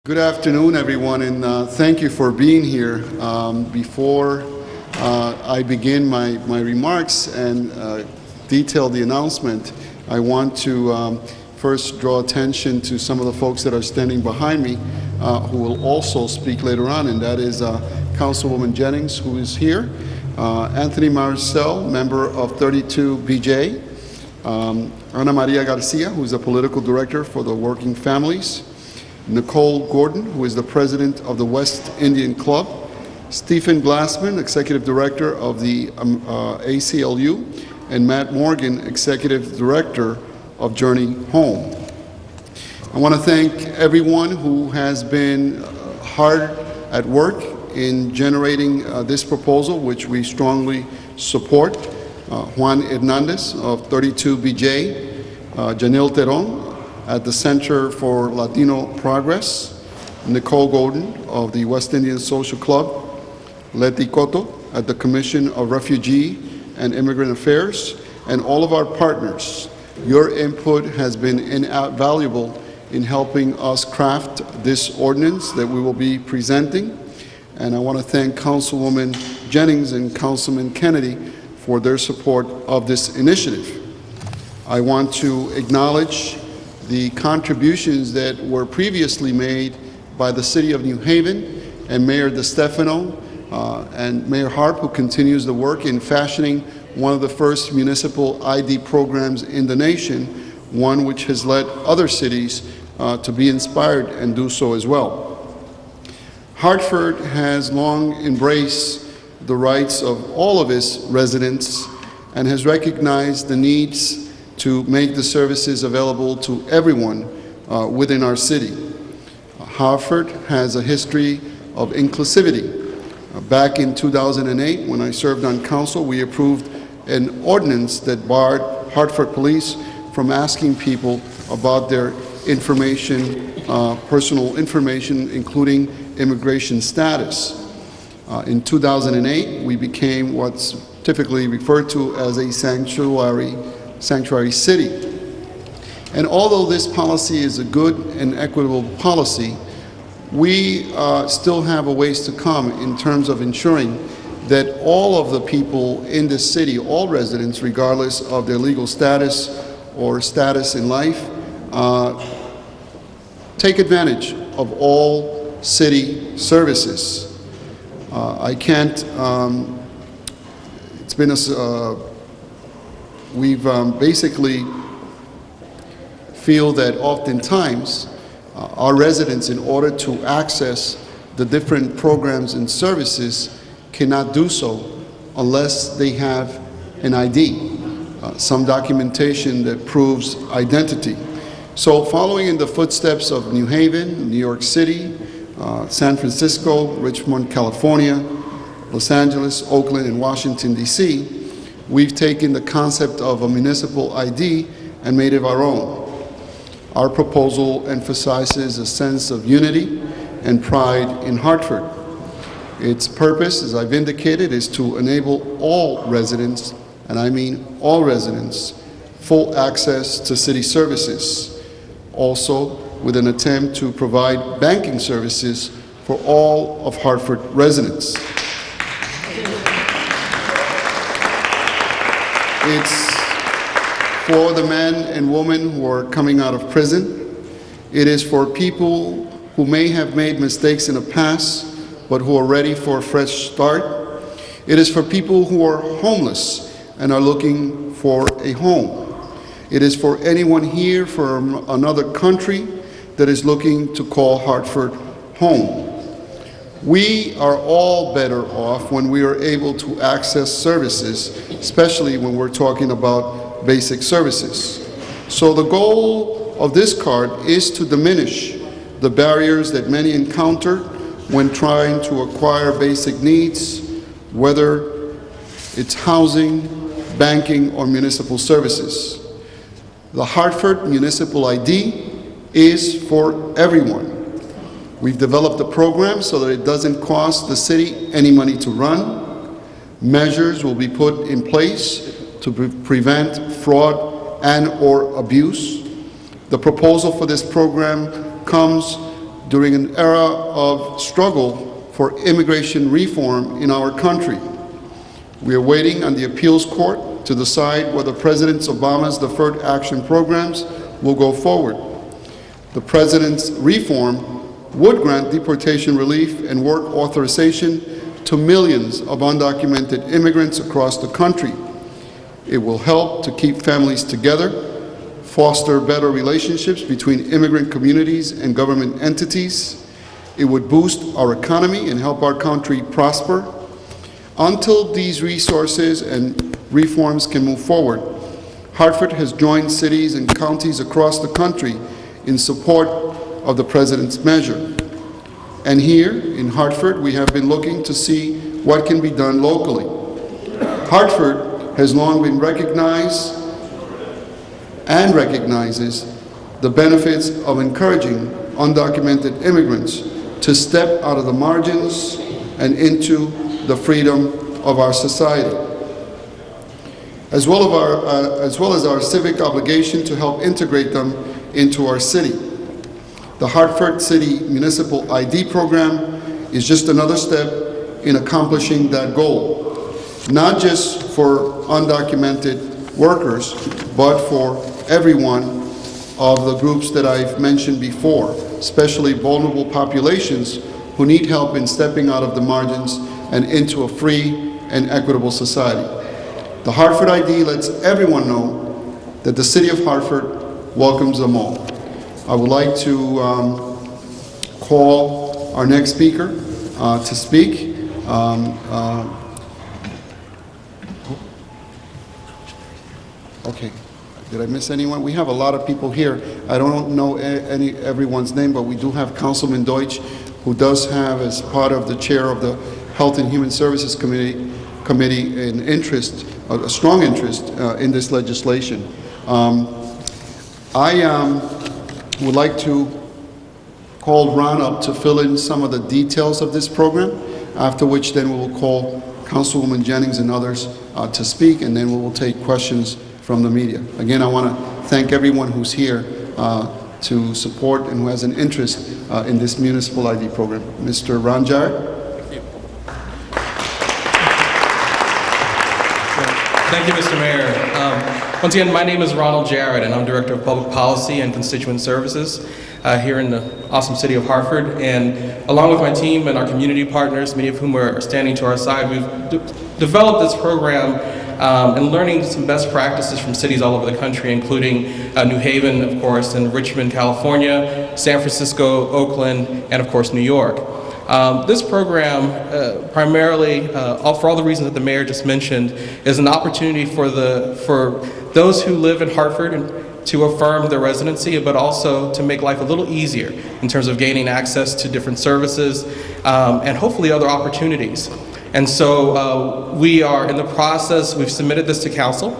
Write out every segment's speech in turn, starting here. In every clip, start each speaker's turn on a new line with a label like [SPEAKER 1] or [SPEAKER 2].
[SPEAKER 1] Good afternoon, everyone, and thank you for being here. Before I begin my remarks and detail the announcement, I want to first draw attention to some of the folks that are standing behind me who will also speak later on, and that is Councilwoman Jennings, who is here, Anthony Marcel, member of 32 BJ, Ana Maria Garcia, who is the political director for the Working Families, Nicole Gordon, who is the president of the West Indian Club, Stephen Glassman, executive director of the ACLU, and Matt Morgan, executive director of Journey Home. I want to thank everyone who has been hard at work in generating this proposal, which we strongly support. Juan Hernandez of 32 BJ, Janil Teron at the Center for Latino Progress, Nicole Gordon of the West Indian Social Club, Leti Cotto at the Commission of Refugee and Immigrant Affairs, and all of our partners. Your input has been invaluable in helping us craft this ordinance that we will be presenting. And I want to thank Councilwoman Jennings and Councilman Kennedy for their support of this initiative. I want to acknowledge the contributions that were previously made by the City of New Haven and Mayor DeStefano and Mayor Harp, who continues the work in fashioning one of the first municipal ID programs in the nation, one which has led other cities to be inspired and do so as well. Hartford has long embraced the rights of all of its residents and has recognized the needs to make the services available to everyone within our city. Hartford has a history of inclusivity. Back in 2008, when I served on council, we approved an ordinance that barred Hartford police from asking people about their information, personal information, including immigration status. In 2008, we became what's typically referred to as a sanctuary city. And although this policy is a good and equitable policy, we still have a ways to come in terms of ensuring that all of the people in this city, all residents, regardless of their legal status or status in life, take advantage of all city services. I can't, it's been we've basically feel that oftentimes our residents, in order to access the different programs and services, cannot do so unless they have an ID, some documentation that proves identity. So following in the footsteps of New Haven, New York City, San Francisco, Richmond, California, Los Angeles, Oakland, and Washington, D.C., we've taken the concept of a municipal ID and made it our own. Our proposal emphasizes a sense of unity and pride in Hartford. Its purpose, as I've indicated, is to enable all residents, and I mean all residents, full access to city services, also with an attempt to provide banking services for all of Hartford residents. It's for the men and women who are coming out of prison. It is for people who may have made mistakes in the past, but who are ready for a fresh start. It is for people who are homeless and are looking for a home. It is for anyone here from another country that is looking to call Hartford home. We are all better off when we are able to access services, especially when we're talking about basic services. So the goal of this card is to diminish the barriers that many encounter when trying to acquire basic needs, whether it's housing, banking, or municipal services. The Hartford Municipal ID is for everyone. We've developed a program so that it doesn't cost the city any money to run. Measures will be put in place to prevent fraud and/or abuse. The proposal for this program comes during an era of struggle for immigration reform in our country. We are waiting on the appeals court to decide whether President Obama's deferred action programs will go forward. The President's reform would grant deportation relief and work authorization to millions of undocumented immigrants across the country. It will help to keep families together, foster better relationships between immigrant communities and government entities. It would boost our economy and help our country prosper. Until these resources and reforms can move forward, Hartford has joined cities and counties across the country in support of the President's measure. And here in Hartford, we have been looking to see what can be done locally. Hartford has long been recognized and recognizes the benefits of encouraging undocumented immigrants to step out of the margins and into the freedom of our society, as well as our civic obligation to help integrate them into our city. The Hartford City Municipal ID program is just another step in accomplishing that goal, not just for undocumented workers, but for everyone of the groups that I've mentioned before, especially vulnerable populations who need help in stepping out of the margins and into a free and equitable society. The Hartford ID lets everyone know that the City of Hartford welcomes them all. I would like to call our next speaker to speak. Okay, did I miss anyone? We have a lot of people here. I don't know everyone's name, but we do have Councilman Deutsch, who does have, as part of the chair of the Health and Human Services Committee, an interest, a strong interest in this legislation. I would like to call Ron up to fill in some of the details of this program, after which then we will call Councilwoman Jennings and others to speak, and then we will take questions from the media. Again, I want to thank everyone who's here to support and who has an interest in this municipal ID program. Mr. Ron Jarrett.
[SPEAKER 2] Thank you, Mr. Mayor. Once again, my name is Ronald Jarrett, and I'm Director of Public Policy and Constituent Services here in the awesome city of Hartford. And along with my team and our community partners, many of whom are standing to our side, we've developed this program and learning some best practices from cities all over the country, including New Haven, of course, and Richmond, California, San Francisco, Oakland, and of course, New York. This program, primarily, for all the reasons that the mayor just mentioned, is an opportunity for those who live in Hartford to affirm their residency, but also to make life a little easier in terms of gaining access to different services and hopefully other opportunities. And so we are in the process. We've submitted this to council,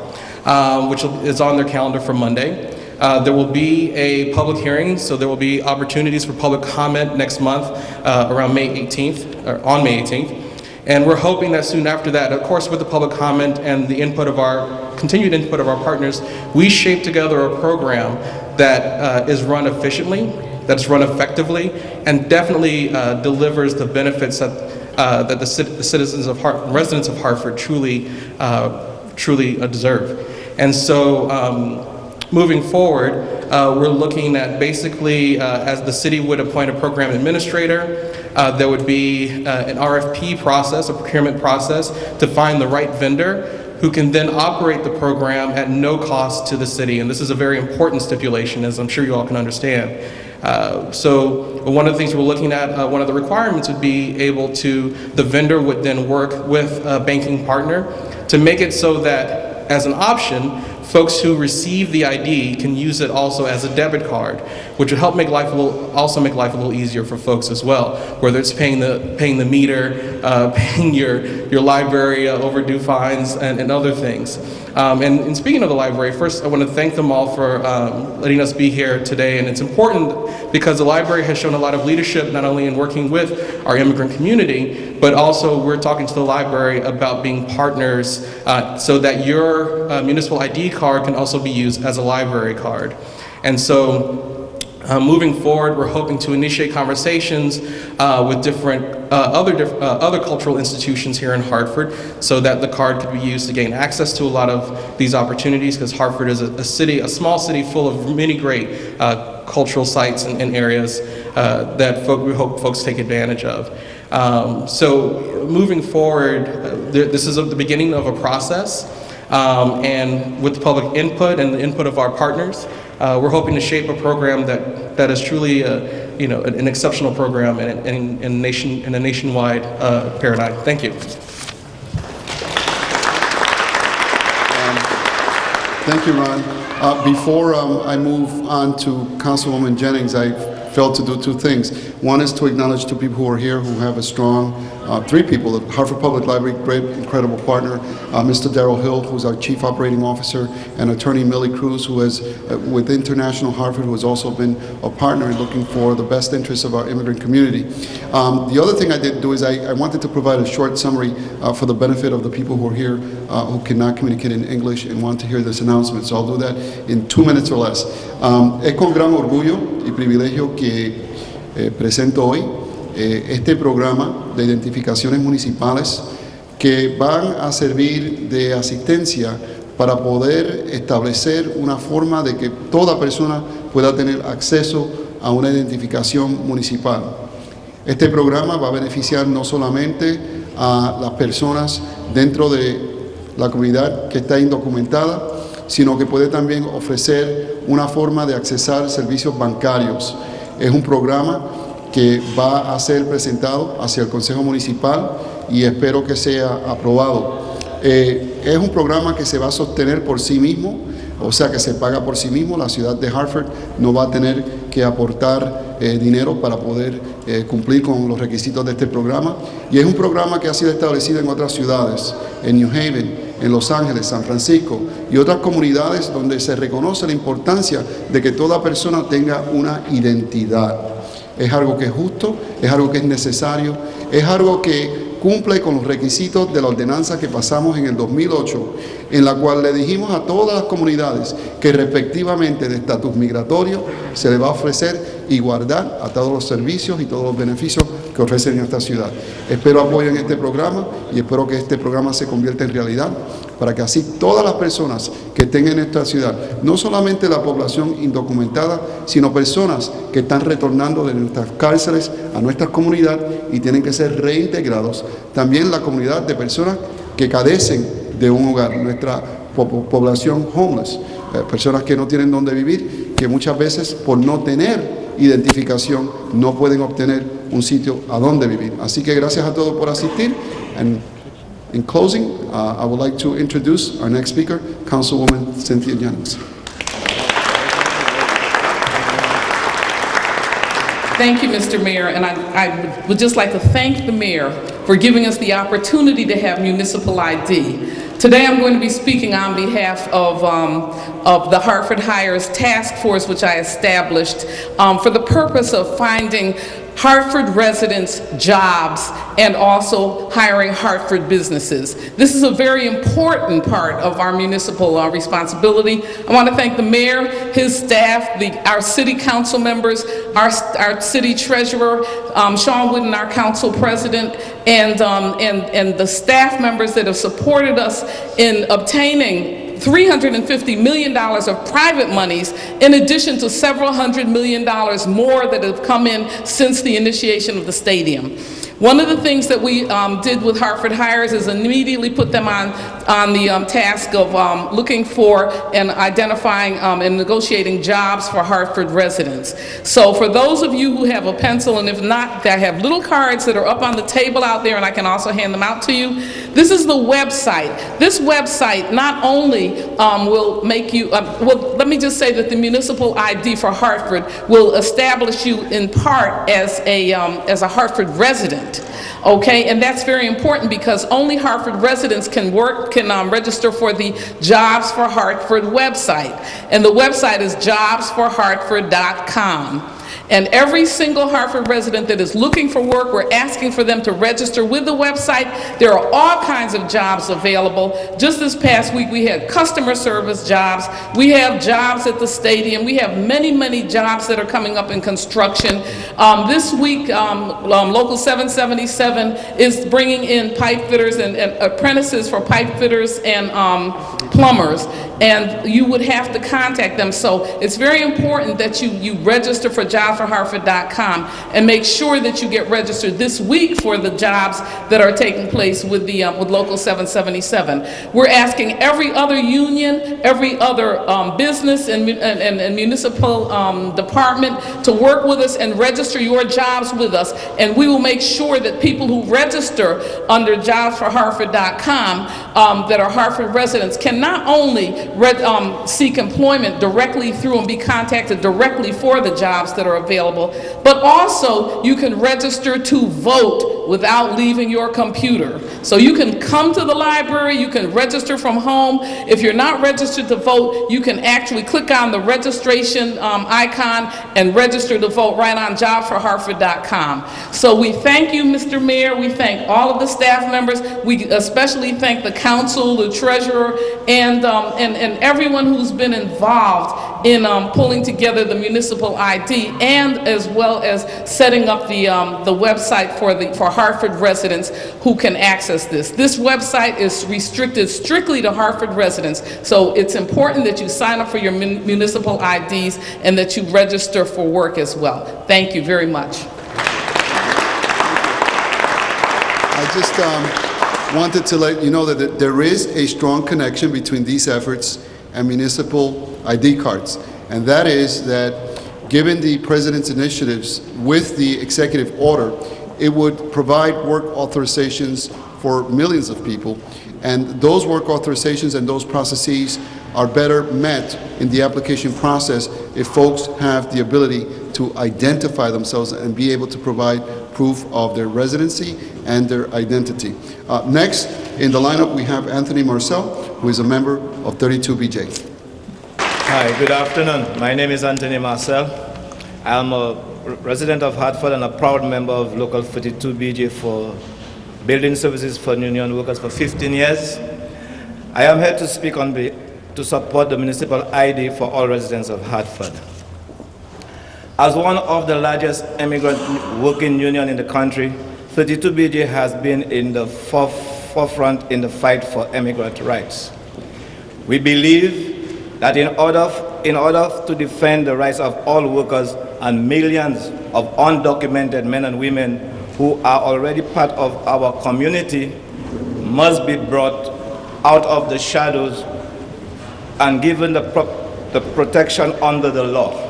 [SPEAKER 2] which is on their calendar for Monday. There will be a public hearing, so there will be opportunities for public comment next month around May 18th, or on May 18th. And we're hoping that soon after that, of course with the public comment and the input of continued input of our partners, we shape together a program that is run efficiently, that's run effectively, and definitely delivers the benefits that the citizens of residents of Hartford truly deserve. And so moving forward, we're looking at basically, as the city would appoint a program administrator, there would be an RFP process, a procurement process, to find the right vendor who can then operate the program at no cost to the city. And this is a very important stipulation, as I'm sure you all can understand. So one of the things we're looking at, one of the requirements would be the vendor would then work with a banking partner to make it so that, as an option, folks who receive the ID can use it also as a debit card, which would help make life also make life a little easier for folks as well, whether it's paying the meter, paying your library overdue fines, and other things. And speaking of the library, first I want to thank them all for letting us be here today. And it's important because the library has shown a lot of leadership, not only in working with our immigrant community, but also we're talking to the library about being partners so that your municipal ID card can also be used as a library card. And so Moving forward, we're hoping to initiate conversations with different other cultural institutions here in Hartford, so that the card could be used to gain access to a lot of these opportunities, because Hartford is a small city full of many great cultural sites and areas that we hope folks take advantage of. So moving forward, this is the beginning of a process, and with the public input and the input of our partners, we're hoping to shape a program that is truly an exceptional program in a nationwide paradigm. Thank you.
[SPEAKER 1] Thank you, Ron. Before I move on to Councilwoman Jennings, I felt to do two things. One is to acknowledge two people who are here who have a strong, three people, the Hartford Public Library, great, incredible partner, Mr. Darrell Hill, who's our Chief Operating Officer, and Attorney Millie Cruz, who is with International Hartford, who has also been a partner in looking for the best interests of our immigrant community. The other thing I did do is I wanted to provide a short summary for the benefit of the people who are here who cannot communicate in English and want to hear this announcement. So I'll do that in 2 minutes or less. Es con gran orgullo y privilegio que presento hoy este programa de identificaciones municipales que van a servir de asistencia para poder establecer una forma de que toda persona pueda tener acceso a una identificación municipal. Este programa va a beneficiar no solamente a las personas dentro de la comunidad que está indocumentada, sino que puede también ofrecer una forma de accesar servicios bancarios. Es un programa que va a ser presentado hacia el Consejo Municipal y espero que sea aprobado. Es un programa que se va a sostener por sí mismo, o sea que se paga por sí mismo. La ciudad de Hartford no va a tener que aportar dinero para poder cumplir con los requisitos de este programa. Y es un programa que ha sido establecido en otras ciudades, en New Haven, en Los Ángeles, San Francisco y otras comunidades donde se reconoce la importancia de que toda persona tenga una identidad. Es algo que es justo, es algo que es necesario, es algo que cumple con los requisitos de la ordenanza que pasamos en el 2008, en la cual le dijimos a todas las comunidades que respectivamente de estatus migratorio se le va a ofrecer igualdad a todos los servicios y todos los beneficios que ofrecen en esta ciudad. Espero apoyen este programa y espero que este programa se convierta en realidad para que así todas las personas que estén en esta ciudad, no solamente la población indocumentada, sino personas que están retornando de nuestras cárceles a nuestra comunidad y tienen que ser reintegrados. También la comunidad de personas que carecen de un hogar, nuestra población homeless, personas que no tienen dónde vivir, que muchas veces por no tener identificación no pueden obtener un sitio a donde vivir. Así que gracias a todos por asistir. And in closing, I would like to introduce our next speaker, Councilwoman Cynthia Jennings.
[SPEAKER 3] Thank you, Mr. Mayor, and I would just like to thank the Mayor for giving us the opportunity to have municipal ID. Today I'm going to be speaking on behalf of the Hartford Hires Task Force, which I established for the purpose of finding Hartford residents jobs and also hiring Hartford businesses. This is a very important part of our municipal responsibility. I want to thank the mayor, his staff, our city council members, our city treasurer, Sean Wooden, our council president, and the staff members that have supported us in obtaining $350 million of private monies, in addition to several $100 million more that have come in since the initiation of the stadium. One of the things that we did with Hartford Hires is immediately put them on the task of looking for and identifying and negotiating jobs for Hartford residents. So for those of you who have a pencil, and if not, I have little cards that are up on the table out there, and I can also hand them out to you. This is the website. This website not only will make you, well, let me just say that the municipal ID for Hartford will establish you in part as a Hartford resident. Okay, and that's very important because only Hartford residents can register for the Jobs for Hartford website. And the website is jobsforhartford.com. And every single Hartford resident that is looking for work, we're asking for them to register with the website. There are all kinds of jobs available. Just this past week, we had customer service jobs. We have jobs at the stadium. We have many, many jobs that are coming up in construction. This week, Local 777 is bringing in pipe fitters and apprentices for pipe fitters and plumbers, and you would have to contact them. So it's very important that you register for jobsforhartford.com and make sure that you get registered this week for the jobs that are taking place with the with Local 777. We're asking every other union, every other business and municipal department to work with us and register your jobs with us, and we will make sure that people who register under jobsforhartford.com that are Hartford residents can not only seek employment directly through and be contacted directly for the jobs that are available, but also you can register to vote without leaving your computer. So you can come to the library, you can register from home. If you're not registered to vote, you can actually click on the registration icon and register to vote right on jobsforhartford.com. So we thank you, Mr. Mayor. We thank all of the staff members. We especially thank the council, the treasurer, and everyone who's been involved in pulling together the municipal ID, and as well as setting up the website for Hartford residents who can access this. This website is restricted strictly to Hartford residents, so it's important that you sign up for your municipal IDs and that you register for work as well. Thank you very much.
[SPEAKER 1] I just wanted to let you know that there is a strong connection between these efforts and municipal ID cards, and that is that given the President's initiatives with the executive order, it would provide work authorizations for millions of people, and those work authorizations and those processes are better met in the application process if folks have the ability to identify themselves and be able to provide proof of their residency and their identity. Next in the lineup we have Anthony Marcel, who is a member of 32BJ.
[SPEAKER 4] Hi, good afternoon. My name is Anthony Marcel. I'm a resident of Hartford and a proud member of Local 32BJ for building services for union workers for 15 years. I am here to speak to support the municipal ID for all residents of Hartford. As one of the largest immigrant working union in the country, 32BJ has been in the forefront in the fight for immigrant rights. We believe that in order to defend the rights of all workers and millions of undocumented men and women who are already part of our community must be brought out of the shadows and given the protection under the law.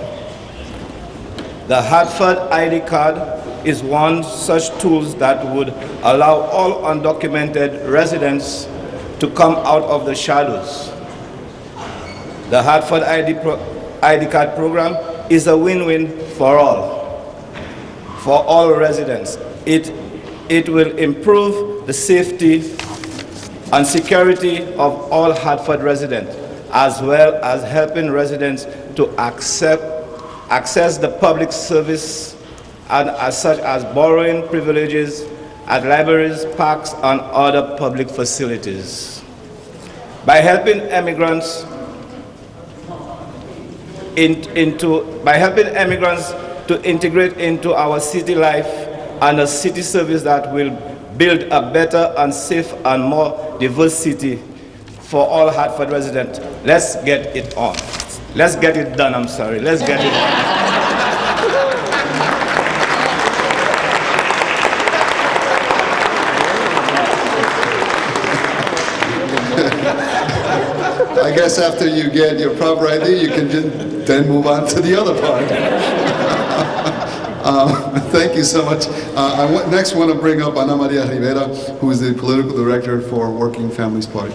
[SPEAKER 4] The Hartford ID card is one such tool that would allow all undocumented residents to come out of the shadows. The Hartford ID card program is a win-win for all residents. It will improve the safety and security of all Hartford residents, as well as helping residents to access the public service and such as borrowing privileges at libraries, parks, and other public facilities. By helping immigrants to integrate into our city life and a city service that will build a better and safe and more diverse city for all Hartford residents. Let's get it on. Let's get it done, I'm sorry. Let's get it on.
[SPEAKER 1] I guess after you get your proper ID, you can then move on to the other part. Thank you so much. I next want to bring up Ana Maria Rivera, who is the political director for Working Families Party.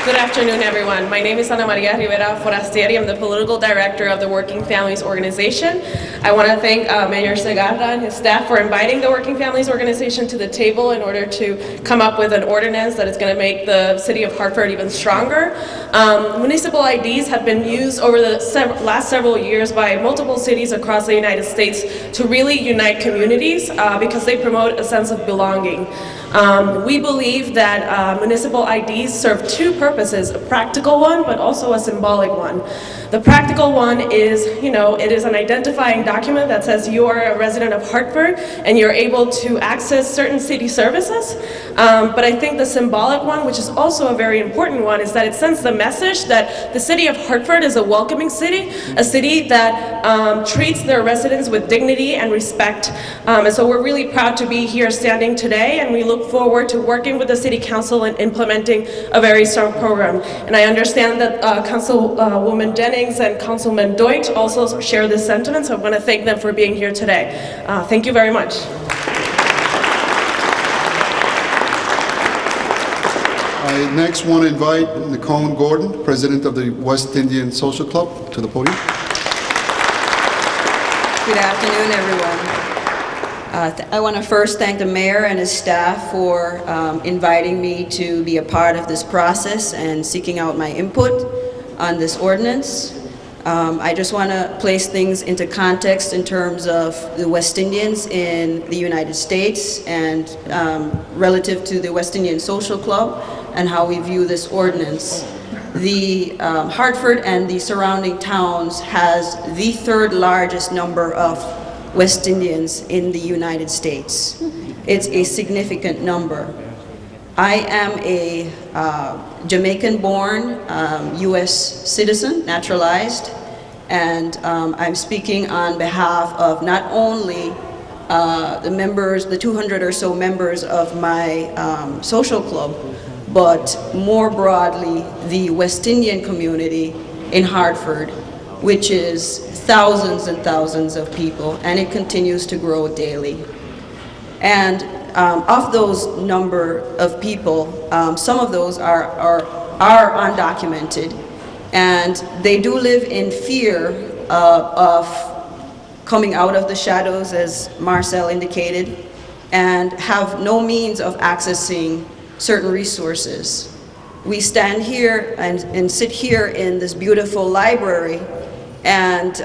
[SPEAKER 5] Good afternoon, everyone. My name is Ana Maria Rivera Forastieri. I'm the Political Director of the Working Families Organization. I want to thank Mayor Segarra and his staff for inviting the Working Families Organization to the table in order to come up with an ordinance that is going to make the city of Hartford even stronger. Municipal IDs have been used over the last several years by multiple cities across the United States to really unite communities because they promote a sense of belonging. We believe that municipal IDs serve two purposes, a practical one, but also a symbolic one. The practical one is, it is an identifying document that says you are a resident of Hartford and you're able to access certain city services. But I think the symbolic one, which is also a very important one, is that it sends the message that the city of Hartford is a welcoming city, a city that treats their residents with dignity and respect. And so we're really proud to be here standing today, and we look forward to working with the City Council and implementing a very strong program. And I understand that Councilwoman Jennings and Councilman Deutsch also share this sentiment, so I want to thank them for being here today. Thank you very much.
[SPEAKER 1] I next want to invite Nicole Gordon, President of the West Indian Social Club, to the podium.
[SPEAKER 6] Good afternoon, everyone. I want to first thank the mayor and his staff for inviting me to be a part of this process and seeking out my input on this ordinance. I just want to place things into context in terms of the West Indians in the United States and relative to the West Indian Social Club and how we view this ordinance. The Hartford and the surrounding towns has the third largest number of West Indians in the United States. It's a significant number. I am a Jamaican-born U.S. citizen, naturalized, and I'm speaking on behalf of not only the members, the 200 or so members of my social club, but more broadly the West Indian community in Hartford, which is thousands and thousands of people, and it continues to grow daily. And of those number of people, some of those are undocumented, and they do live in fear of coming out of the shadows, as Marcel indicated, and have no means of accessing certain resources. We stand here and sit here in this beautiful library and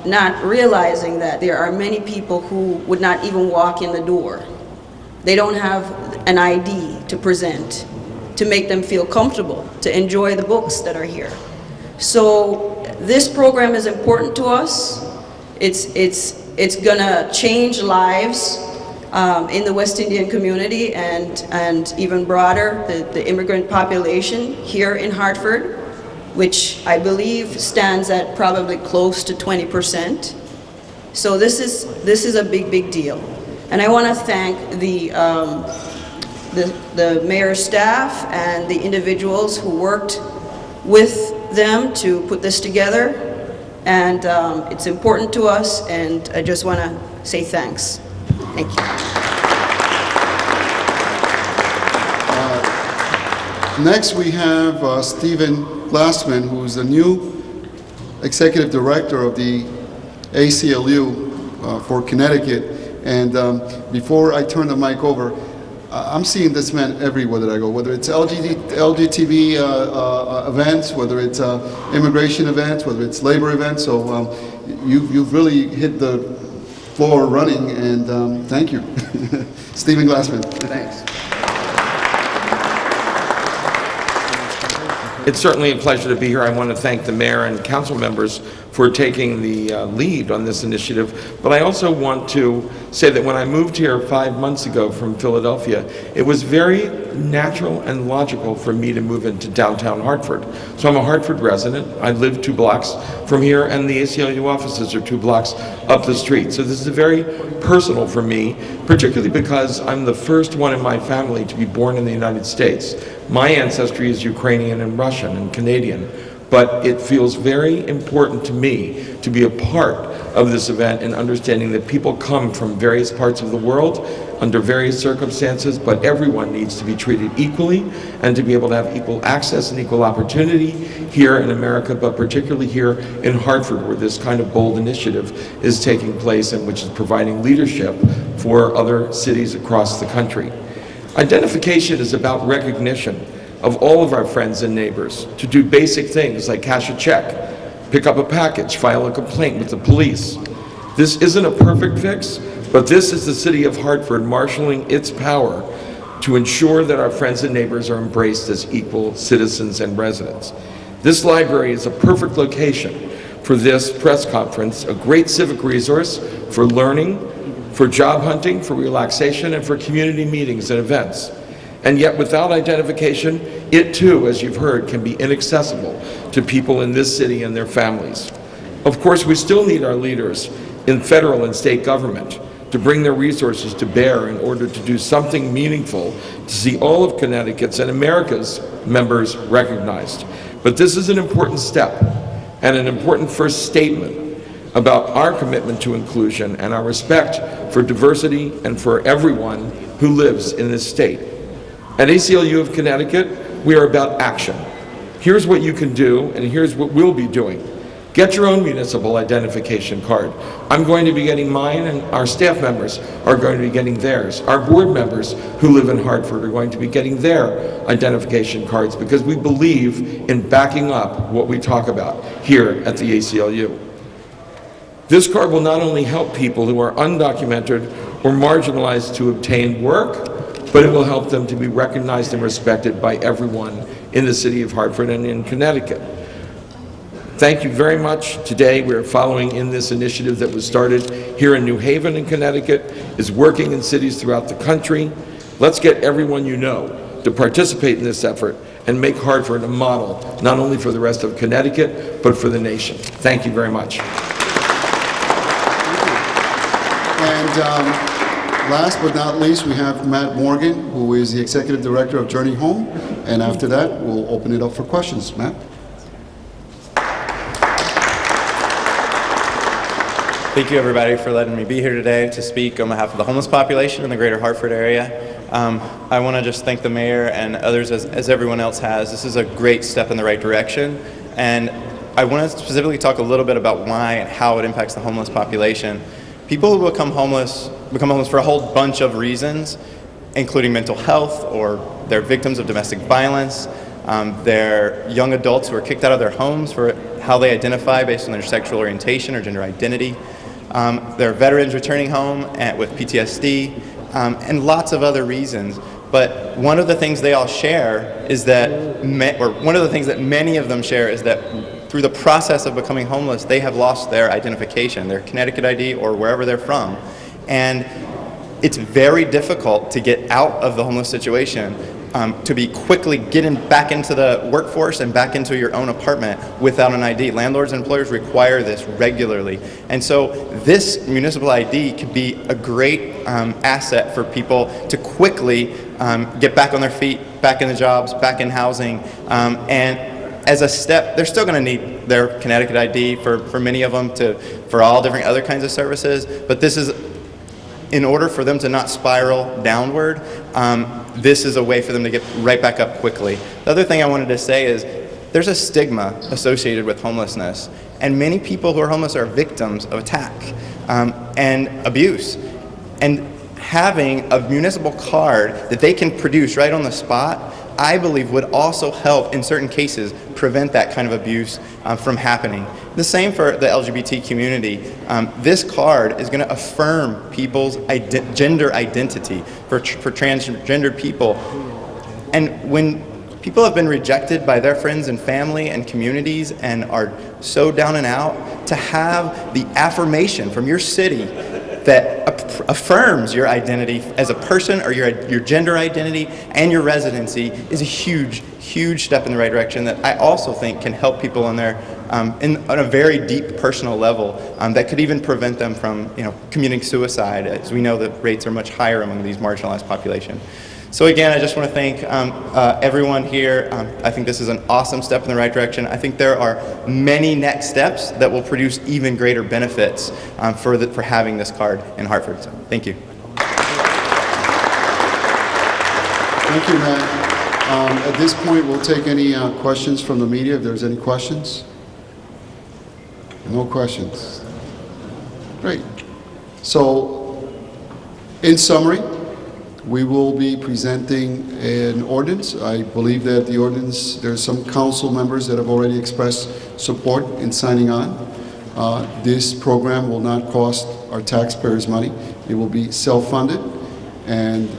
[SPEAKER 6] not realizing that there are many people who would not even walk in the door. They don't have an ID to present to make them feel comfortable, to enjoy the books that are here. So this program is important to us. It's gonna change lives in the West Indian community and even broader, the immigrant population here in Hartford, which I believe stands at probably close to 20%. So this is a big deal. And I want to thank the mayor's staff and the individuals who worked with them to put this together. And it's important to us, and I just want to say thanks. Thank you.
[SPEAKER 1] Next we have Stephen Glassman, who's the new Executive Director of the ACLU for Connecticut. And before I turn the mic over, I'm seeing this man everywhere that I go, whether it's LGTB events, whether it's immigration events, whether it's labor events. So you've really hit the floor running, and thank you. Stephen Glassman.
[SPEAKER 7] Thanks.
[SPEAKER 8] It's certainly a pleasure to be here. I want to thank the mayor and council members for taking the lead on this initiative. But I also want to say that when I moved here 5 months ago from Philadelphia, it was very natural and logical for me to move into downtown Hartford. So I'm a Hartford resident. I live 2 blocks from here, and the ACLU offices are 2 blocks up the street. So this is very personal for me, particularly because I'm the first one in my family to be born in the United States. My ancestry is Ukrainian and Russian and Canadian, but it feels very important to me to be a part of this event and understanding that people come from various parts of the world under various circumstances, but everyone needs to be treated equally and to be able to have equal access and equal opportunity here in America, but particularly here in Hartford, where this kind of bold initiative is taking place and which is providing leadership for other cities across the country. Identification is about recognition of all of our friends and neighbors to do basic things like cash a check, pick up a package, file a complaint with the police. This isn't a perfect fix, but this is the city of Hartford marshaling its power to ensure that our friends and neighbors are embraced as equal citizens and residents. This library is a perfect location for this press conference, a great civic resource for learning, for job hunting, for relaxation, and for community meetings and events. And yet without identification, it too, as you've heard, can be inaccessible to people in this city and their families. Of course, we still need our leaders in federal and state government to bring their resources to bear in order to do something meaningful to see all of Connecticut's and America's members recognized. But this is an important step and an important first statement about our commitment to inclusion and our respect for diversity and for everyone who lives in this state. At ACLU of Connecticut, we are about action. Here's what you can do, and here's what we'll be doing. Get your own municipal identification card. I'm going to be getting mine, and our staff members are going to be getting theirs. Our board members who live in Hartford are going to be getting their identification cards because we believe in backing up what we talk about here at the ACLU. This card will not only help people who are undocumented or marginalized to obtain work, but it will help them to be recognized and respected by everyone in the city of Hartford and in Connecticut. Thank you very much. Today we are following in this initiative that was started here in New Haven in Connecticut, is working in cities throughout the country. Let's get everyone you know to participate in this effort and make Hartford a model, not only for the rest of Connecticut, but for the nation. Thank you very much.
[SPEAKER 1] And last but not least, we have Matt Morgan, who is the Executive Director of Journey Home. And after that, we'll open it up for questions. Matt?
[SPEAKER 7] Thank you, everybody, for letting me be here today to speak on behalf of the homeless population in the greater Hartford area. I want to just thank the mayor and others, as everyone else has. This is a great step in the right direction. And I want to specifically talk a little bit about why and how it impacts the homeless population. People who become homeless for a whole bunch of reasons, including mental health, or they're victims of domestic violence, they're young adults who are kicked out of their homes for how they identify based on their sexual orientation or gender identity. They're veterans returning home with PTSD, and lots of other reasons. But one of the things they all share is that, one of the things that many of them share is that through the process of becoming homeless, they have lost their identification, their Connecticut ID or wherever they're from. And it's very difficult to get out of the homeless situation, to be quickly getting back into the workforce and back into your own apartment without an ID. Landlords and employers require this regularly. And so this municipal ID could be a great asset for people to quickly get back on their feet, back in the jobs, back in housing, and as a step, they're still going to need their Connecticut ID for many of them for all different other kinds of services, but this is, in order for them to not spiral downward, this is a way for them to get right back up quickly. The other thing I wanted to say is there's a stigma associated with homelessness, and many people who are homeless are victims of attack and abuse. And having a municipal card that they can produce right on the spot, I believe would also help in certain cases prevent that kind of abuse from happening. The same for the LGBT community. This card is going to affirm people's gender identity for transgender people. And when people have been rejected by their friends and family and communities and are so down and out, to have the affirmation from your city that affirms your identity as a person, or your gender identity and your residency, is a huge, huge step in the right direction that I also think can help people on their on a very deep personal level, that could even prevent them from committing suicide, as we know that rates are much higher among these marginalized population. So again, I just want to thank everyone here. I think this is an awesome step in the right direction. I think there are many next steps that will produce even greater benefits for having this card in Hartford. So, thank you.
[SPEAKER 1] Thank you, Matt. At this point, we'll take any questions from the media, if there's any questions. No questions. Great. So, in summary, we will be presenting an ordinance. I believe that the ordinance, there's some council members that have already expressed support in signing on. This program will not cost our taxpayers money. It will be self-funded, and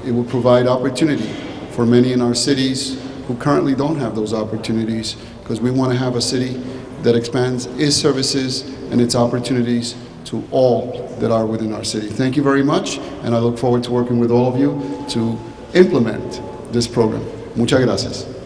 [SPEAKER 1] it will provide opportunity for many in our cities who currently don't have those opportunities, because we want to have a city that expands its services and its opportunities to all that are within our city. Thank you very much, and I look forward to working with all of you to implement this program. Muchas gracias.